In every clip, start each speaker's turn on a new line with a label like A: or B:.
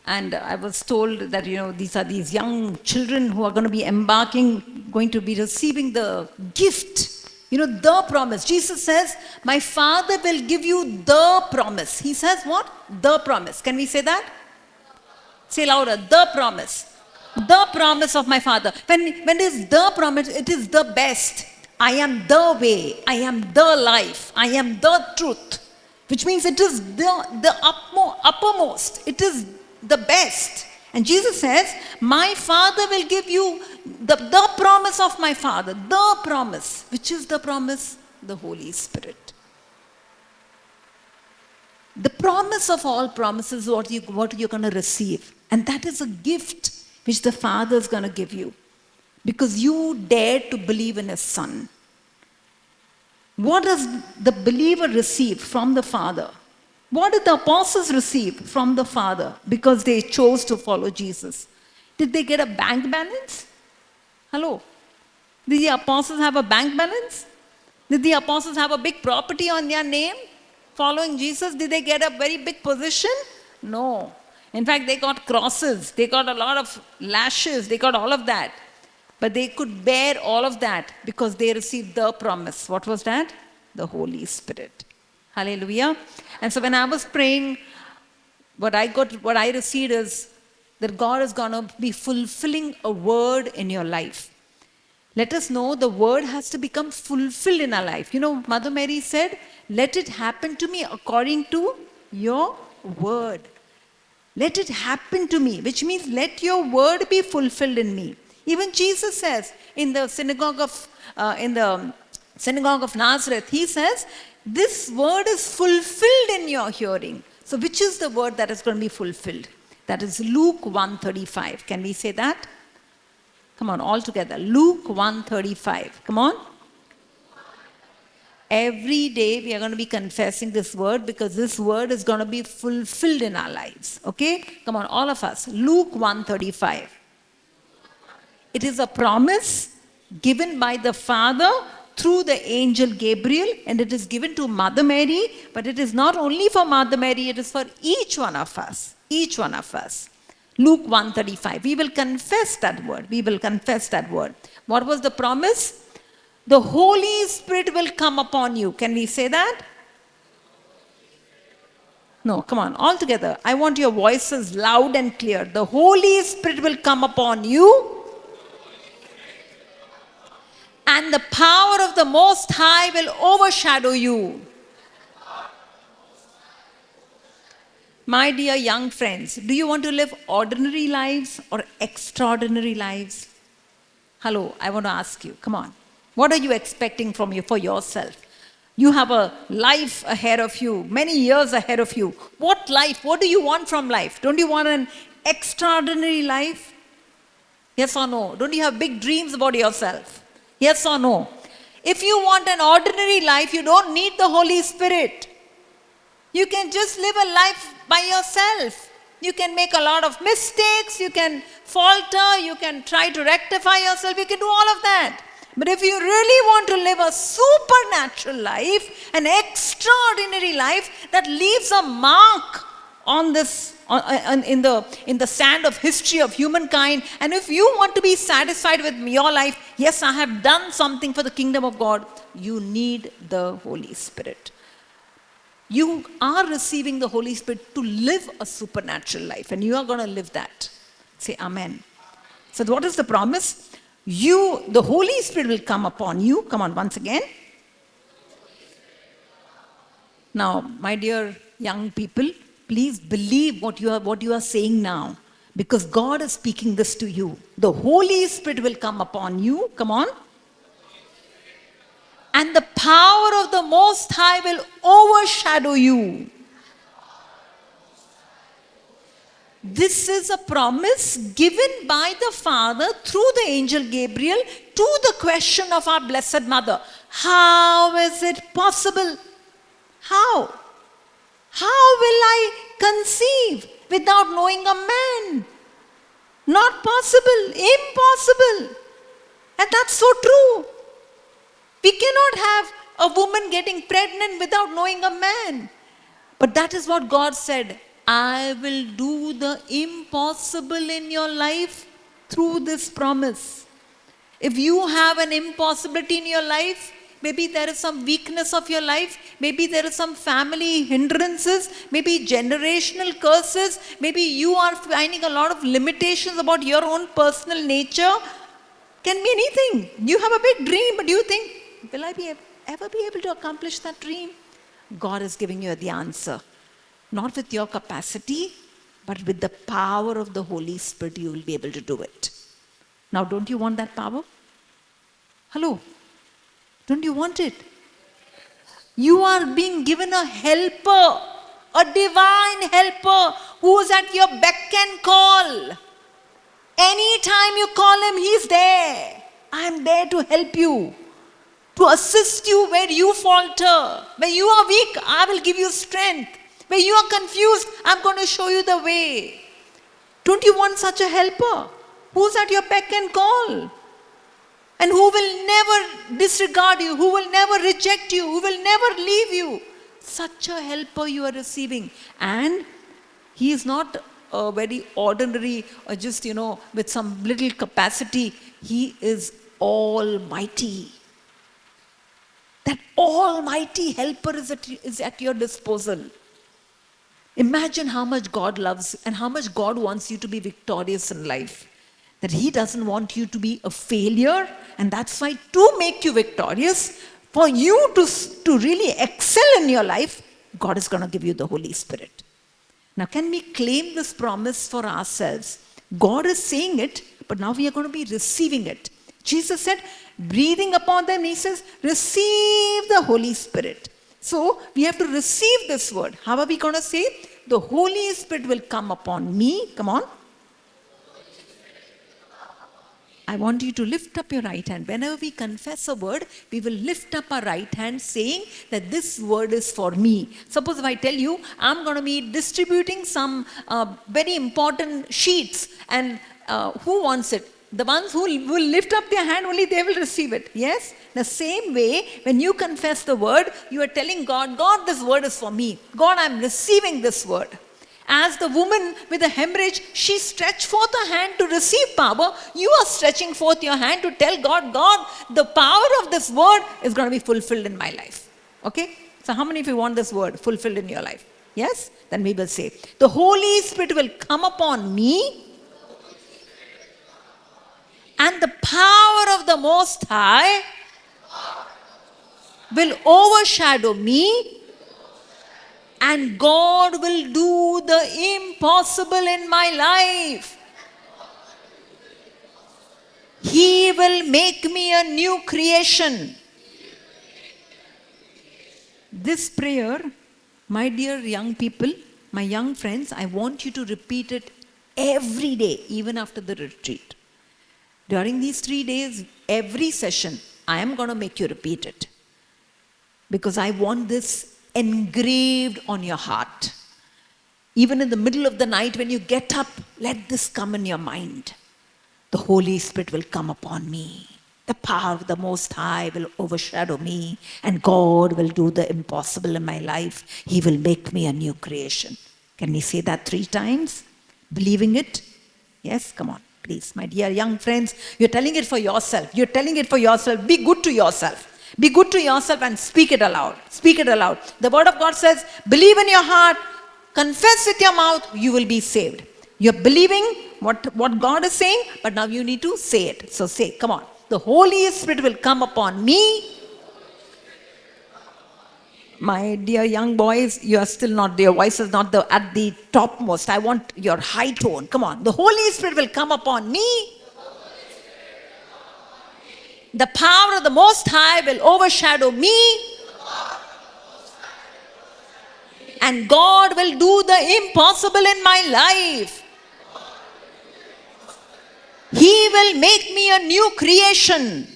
A: And I was told that, these are these young children who are going to be going to be receiving the gift, the promise. Jesus says, my Father will give you the promise. He says what? The promise. Can we say that? Say louder, the promise. The promise of my Father. When it is the promise, it is the best. I am the way. I am the life. I am the truth. Which means it is the uppermost. It is the best. And Jesus says, my Father will give you the promise of my Father. The promise. Which is the promise? The Holy Spirit. The promise of all promises is what you're going to receive. And that is a gift which the Father is going to give you. Because you dared to believe in His Son. What does the believer receive from the Father? What did the apostles receive from the Father because they chose to follow Jesus? Did they get a bank balance? Hello? Did the apostles have a bank balance? Did the apostles have a big property on their name following Jesus? Did they get a very big position? No. In fact, they got crosses. They got a lot of lashes. They got all of that. But they could bear all of that because they received the promise. What was that? The Holy Spirit. Hallelujah. And so when I was praying, what I received is that God is going to be fulfilling a word in your life. Let us know the word has to become fulfilled in our life. Mother Mary said, let it happen to me according to your word. Let it happen to me, which means let your word be fulfilled in me. Even Jesus says in the synagogue of Nazareth, He says, this word is fulfilled in your hearing. So which is the word that is going to be fulfilled? That is Luke 1:35. Can we say that? Come on, all together. Luke 1:35. Come on. Every day we are going to be confessing this word because this word is going to be fulfilled in our lives. Okay? Come on, all of us. Luke 1:35. It is a promise given by the Father through the angel Gabriel, and it is given to Mother Mary, but it is not only for Mother Mary, it is for each one of us. Each one of us. Luke 1:35. We will confess that word. We will confess that word. What was the promise? The Holy Spirit will come upon you. Can we say that? No, come on, all together. I want your voices loud and clear. The Holy Spirit will come upon you. And the power of the Most High will overshadow you. My dear young friends, do you want to live ordinary lives or extraordinary lives? Hello, I want to ask you, come on. What are you expecting for yourself? You have a life ahead of you, many years ahead of you. What life? What do you want from life? Don't you want an extraordinary life? Yes or no? Don't you have big dreams about yourself? Yes or no? If you want an ordinary life, you don't need the Holy Spirit. You can just live a life by yourself. You can make a lot of mistakes, you can falter, you can try to rectify yourself, you can do all of that. But if you really want to live a supernatural life, an extraordinary life that leaves a mark on this, in the sand of history of humankind, and if you want to be satisfied with your life, yes, I have done something for the kingdom of God, you need the Holy Spirit. You are receiving the Holy Spirit to live a supernatural life, and you are going to live that. Say amen. So what is the promise? The Holy Spirit will come upon you. Come on, once again. Now, my dear young people, please believe what you are saying now, because God is speaking this to you. The Holy Spirit will come upon you. Come on. And the power of the Most High will overshadow you. This is a promise given by the Father through the angel Gabriel to the question of our Blessed Mother. How is it possible? How? How will I conceive without knowing a man? Not possible, impossible. And that's so true. We cannot have a woman getting pregnant without knowing a man. But that is what God said. I will do the impossible in your life through this promise. If you have an impossibility in your life, maybe there is some weakness of your life, maybe there is some family hindrances, maybe generational curses, maybe you are finding a lot of limitations about your own personal nature. Can be anything. You have a big dream, but you think, will I ever be able to accomplish that dream? God is giving you the answer. Not with your capacity, but with the power of the Holy Spirit, you will be able to do it. Now, don't you want that power? Hello? Don't you want it? You are being given a helper, a divine helper who is at your beck and call. Anytime you call him, he's there. I'm there to help you, to assist you where you falter. When you are weak, I will give you strength. When you are confused, I'm going to show you the way. Don't you want such a helper who's at your beck and call? And who will never disregard you, who will never reject you, who will never leave you. Such a helper you are receiving. And he is not a very ordinary or just, with some little capacity. He is almighty. That almighty helper is at your disposal. Imagine how much God loves and how much God wants you to be victorious in life. That he doesn't want you to be a failure, and that's why to make you victorious, for you to really excel in your life, God is going to give you the Holy Spirit. Now, can we claim this promise for ourselves? God is saying it, but now we are going to be receiving it. Jesus said, breathing upon them, he says, receive the Holy Spirit. So, we have to receive this word. How are we going to say? The Holy Spirit will come upon me. Come on. I want you to lift up your right hand. Whenever we confess a word, we will lift up our right hand saying that this word is for me. Suppose if I tell you, I'm going to be distributing some very important sheets, and who wants it? The ones who will lift up their hand, only they will receive it. Yes? The same way, when you confess the word, you are telling God, God, this word is for me. God, I'm receiving this word. As the woman with the hemorrhage, she stretched forth her hand to receive power. You are stretching forth your hand to tell God, God, the power of this word is going to be fulfilled in my life. Okay? So how many of you want this word fulfilled in your life? Yes? Then we will say, the Holy Spirit will come upon me, and the power of the Most High will overshadow me, and God will do the impossible in my life. He will make me a new creation. This prayer, my dear young people, my young friends, I want you to repeat it every day, even after the retreat. During these 3 days, every session, I am going to make you repeat it. Because I want this engraved on your heart. Even in the middle of the night when you get up, let this come in your mind. The Holy Spirit will come upon me. The power of the Most High will overshadow me, and God will do the impossible in my life. He will make me a new creation. Can we say that 3 times? Believing it? Yes, come on, please. My dear young friends, you're telling it for yourself. You're telling it for yourself. Be good to yourself. Be good to yourself and speak it aloud. Speak it aloud. The word of God says, believe in your heart, confess with your mouth, you will be saved. You're believing what God is saying, but now you need to say it. So say, come on. The Holy Spirit will come upon me. My dear young boys, you are still not, your voice is not at the topmost. I want your high tone. Come on. The Holy Spirit will come upon me. The power of the Most High will overshadow me, and God will do the impossible in my life. He will make me a new creation.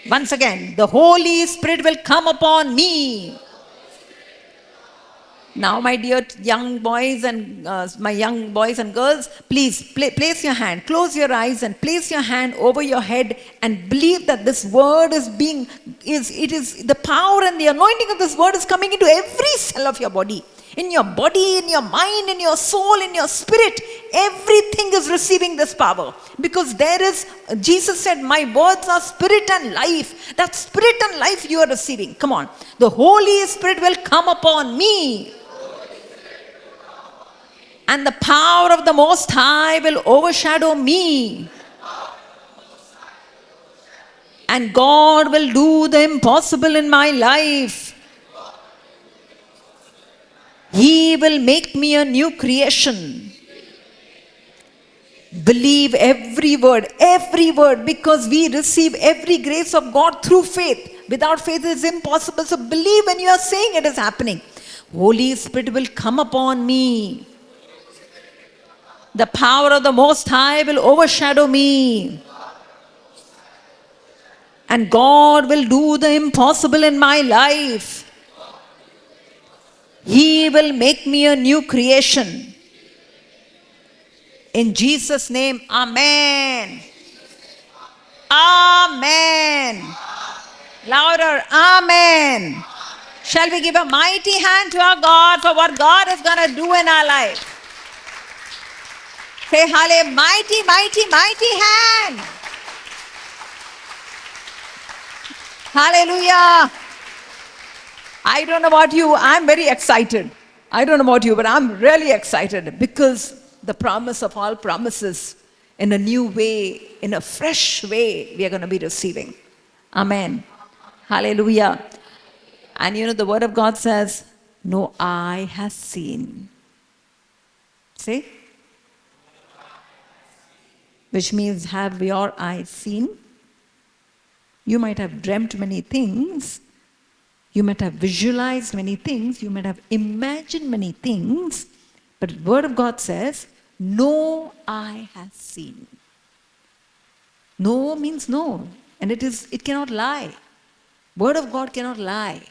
A: Once again, the Holy Spirit will come upon me. Now, my dear young boys and my young boys and girls, please place your hand, close your eyes and place your hand over your head and believe that this word is the power and the anointing of this word is coming into every cell of your body. in your body, in your mind, in your soul, in your spirit. Everything is receiving this power. Because there is, Jesus said, my words are spirit and life. That spirit and life you are receiving. Come on. The Holy Spirit will come upon me. And the power of the Most High will overshadow me. And God will do the impossible in my life. He will make me a new creation. Believe every word, because we receive every grace of God through faith. Without faith it is impossible. So believe when you are saying it is happening. Holy Spirit will come upon me. The power of the Most High will overshadow me. And God will do the impossible in my life. He will make me a new creation. In Jesus' name, amen. Amen. Louder, amen. Shall we give a mighty hand to our God for what God is going to do in our life? Say hallelujah, mighty, mighty, mighty hand. Hallelujah. I don't know about you, I'm very excited. I don't know about you, but I'm really excited because the promise of all promises in a new way, in a fresh way, we are going to be receiving. Amen. Hallelujah. And the word of God says, no eye has seen. See? Which means, have your eyes seen? You might have dreamt many things. You might have visualized many things. You might have imagined many things. But the word of God says, no eye has seen. No means no. And it cannot lie. Word of God cannot lie.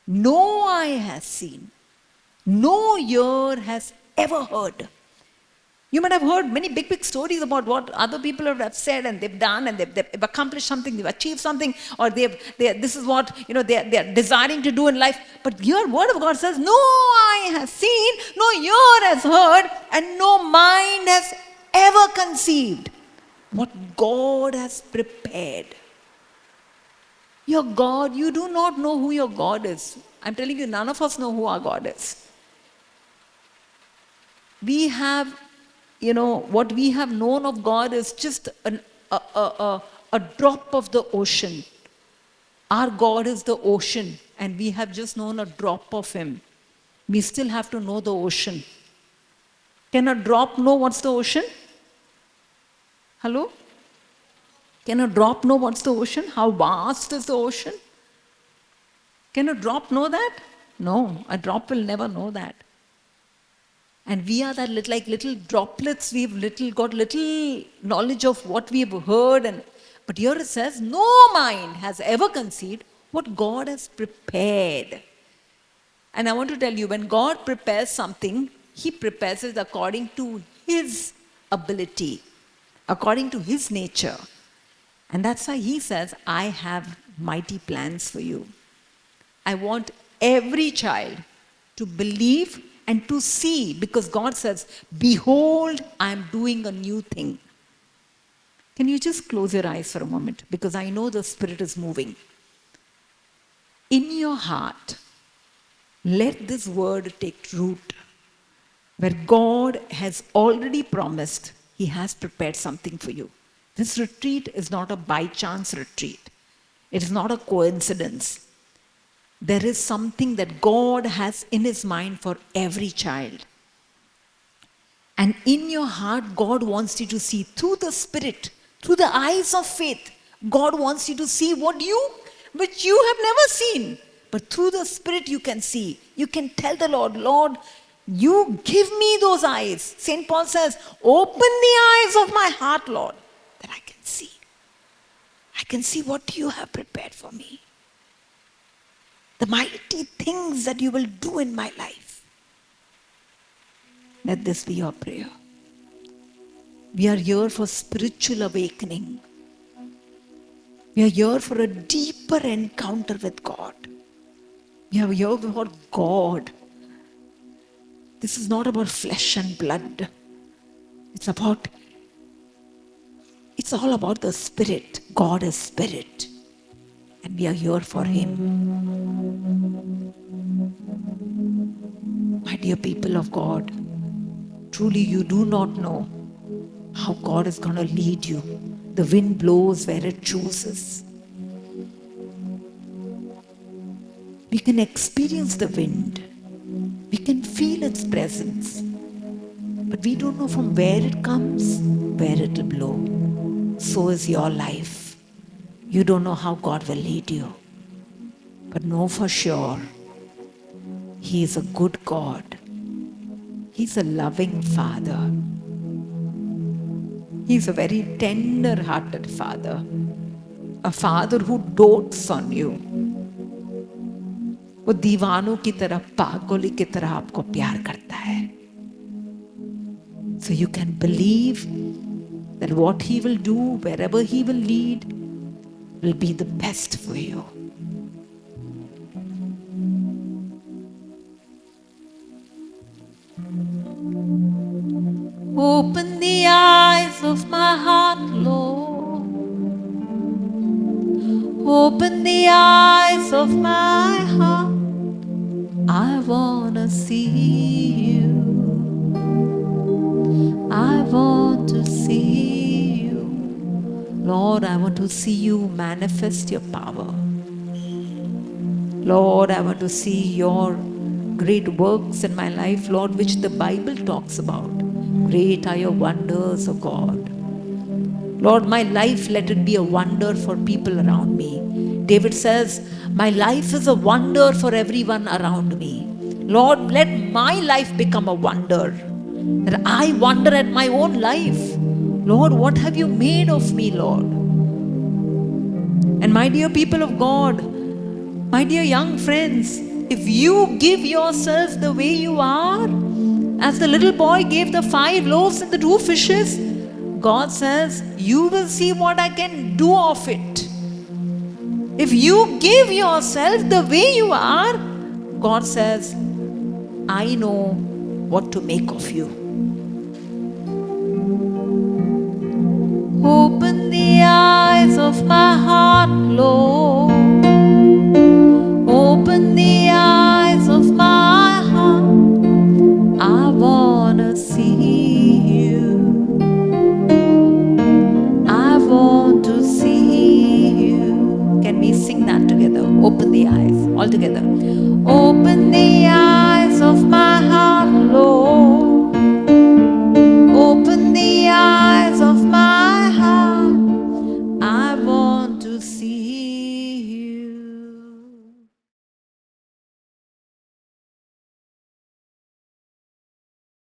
A: No eye has seen. No ear has ever heard. You might have heard many big stories about what other people have said and they've done and they've accomplished something, they've achieved something, or this is what they're desiring to do in life. But your word of God says, no eye has seen, no ear has heard, and no mind has ever conceived what God has prepared. Your God, you do not know who your God is. I'm telling you, none of us know who our God is. We have, what we have known of God is just a drop of the ocean. Our God is the ocean, and we have just known a drop of Him. We still have to know the ocean. Can a drop know what's the ocean? Hello? Can a drop know what's the ocean? How vast is the ocean? Can a drop know that? No, a drop will never know that. And we are that little droplets. We've got little knowledge of what we've heard. But here it says, no mind has ever conceived what God has prepared. And I want to tell you, when God prepares something, He prepares it according to His ability, according to His nature. And that's why He says, I have mighty plans for you. I want every child to believe and to see, because God says, behold, I am doing a new thing. Can you just close your eyes for a moment? Because I know the Spirit is moving. In your heart, let this word take root. Where God has already promised, He has prepared something for you. This retreat is not a by chance retreat. It is not a coincidence. There is something that God has in His mind for every child. And in your heart, God wants you to see through the Spirit, through the eyes of faith. God wants you to see which you have never seen. But through the Spirit you can see. You can tell the Lord, Lord, you give me those eyes. St. Paul says, open the eyes of my heart, Lord, that I can see. I can see what you have prepared for me. The mighty things that you will do in my life. Let this be your prayer. We are here for spiritual awakening. We are here for a deeper encounter with God. We are here for God. This is not about flesh and blood. It's all about the Spirit. God is Spirit. And we are here for Him. My dear people of God, truly you do not know how God is going to lead you. The wind blows where it chooses. We can experience the wind. We can feel its presence. But we don't know from where it comes, where it will blow. So is your life. You don't know how God will lead you. But know for sure, He is a good God. He's a loving Father. He's a very tender-hearted Father. A Father who dotes on you. वो दीवानों की तरह, पागलों की तरह आपको प्यार करता है. So you can believe that what He will do, wherever He will lead, will be the best for you. Open the eyes of my heart, Lord. Open the eyes of my heart. I wanna see you. I want to see you. Lord, I want to see you manifest your power. Lord, I want to see your great works in my life, Lord, which the Bible talks about. Great are your wonders, O God. Lord, my life, let it be a wonder for people around me. David says, my life is a wonder for everyone around me. Lord, let my life become a wonder. That I wonder at my own life. Lord, what have you made of me, Lord? And my dear people of God, my dear young friends, if you give yourself the way you are, as the little boy gave the 5 loaves and the 2 fishes, God says, you will see what I can do of it. If you give yourself the way you are, God says, I know what to make of you. Open the eyes of my heart, Lord. Open the eyes of my heart. I wanna see you. I want to see you. Can we sing that together? Open the eyes, all together. Open the eyes of my heart, Lord.